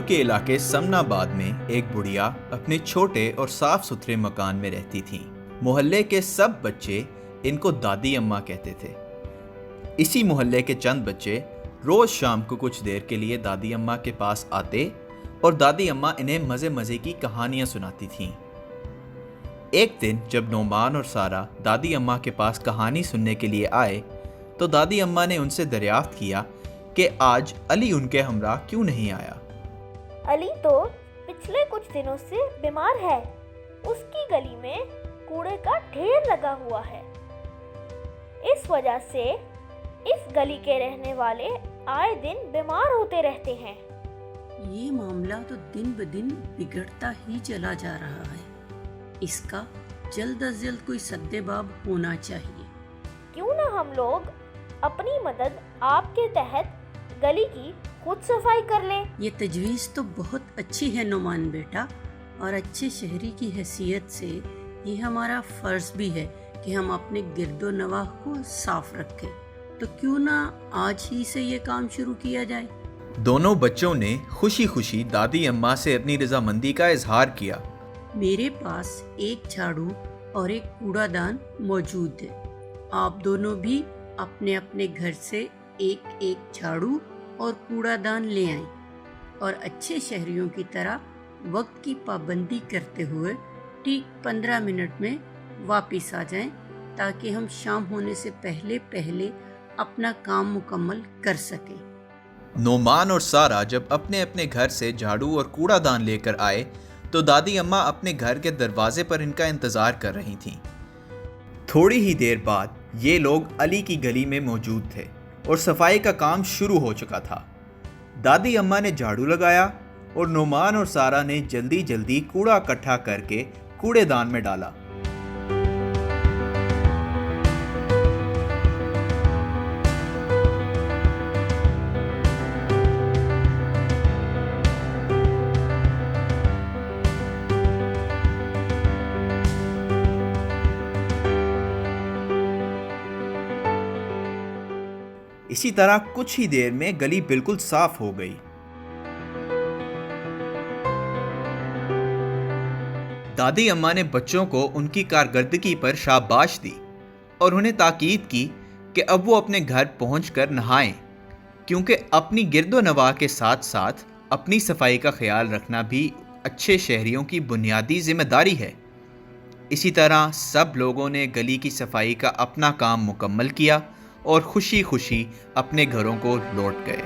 کے علاقے سمناباد میں ایک بڑھیا اپنے چھوٹے اور صاف ستھرے مکان میں رہتی تھیں۔ محلے کے سب بچے ان کو دادی اماں کہتے تھے۔ اسی محلے کے چند بچے روز شام کو کچھ دیر کے لیے دادی اماں کے پاس آتے اور دادی اماں انہیں مزے کی کہانیاں سناتی تھیں۔ ایک دن جب نعمان اور سارہ دادی اماں کے پاس کہانی سننے کے لیے آئے تو دادی اماں نے ان سے دریافت کیا کہ آج علی ان کے ہمراہ کیوں نہیں آیا۔ علی تو پچھلے کچھ دنوں سے بیمار ہے، اس کی گلی میں کوڑے کا ڈھیر لگا ہوا ہے، اس وجہ سے اس گلی کے رہنے والے آئے دن بیمار ہوتے رہتے ہیں۔ یہ معاملہ تو دن بدن بگڑتا ہی چلا جا رہا ہے، اس کا جلد از جلد کوئی سد باب ہونا چاہیے۔ کیوں نہ ہم لوگ اپنی مدد آپ کے تحت گلی کی خود صفائی کر لیں؟ یہ تجویز تو بہت اچھی ہے نعمان بیٹا، اور اچھے شہری کی حیثیت سے یہ ہمارا فرض بھی ہے کہ ہم اپنے گرد و نواح کو صاف رکھیں، تو کیوں نہ آج ہی سے یہ کام شروع کیا جائے۔ دونوں بچوں نے خوشی دادی اماں سے اپنی رضامندی کا اظہار کیا۔ میرے پاس ایک جھاڑو اور ایک کوڑا دان موجود ہے، آپ دونوں بھی اپنے اپنے گھر سے ایک جھاڑو اور کوڑا دان لے آئیں، اور اچھے شہریوں کی طرح وقت کی پابندی کرتے ہوئے ٹھیک 15 منٹ میں واپس آ جائیں، تاکہ ہم شام ہونے سے پہلے اپنا کام مکمل کر سکیں۔ نعمان اور سارہ جب اپنے اپنے گھر سے جھاڑو اور کوڑا دان لے کر آئے تو دادی اماں اپنے گھر کے دروازے پر ان کا انتظار کر رہی تھیں۔ تھوڑی ہی دیر بعد یہ لوگ علی کی گلی میں موجود تھے اور صفائی کا کام شروع ہو چکا تھا۔ دادی اماں نے جھاڑو لگایا اور نعمان اور سارہ نے جلدی کوڑا اکٹھا کر کے کوڑے دان میں ڈالا۔ اسی طرح کچھ ہی دیر میں گلی بالکل صاف ہو گئی۔ دادی اماں نے بچوں کو ان کی کارکردگی پر شاباش دی اور انہیں تاکید کی کہ اب وہ اپنے گھر پہنچ کر نہائیں، کیونکہ اپنی گرد و نواح کے ساتھ ساتھ اپنی صفائی کا خیال رکھنا بھی اچھے شہریوں کی بنیادی ذمہ داری ہے۔ اسی طرح سب لوگوں نے گلی کی صفائی کا اپنا کام مکمل کیا اور خوشی اپنے گھروں کو لوٹ گئے۔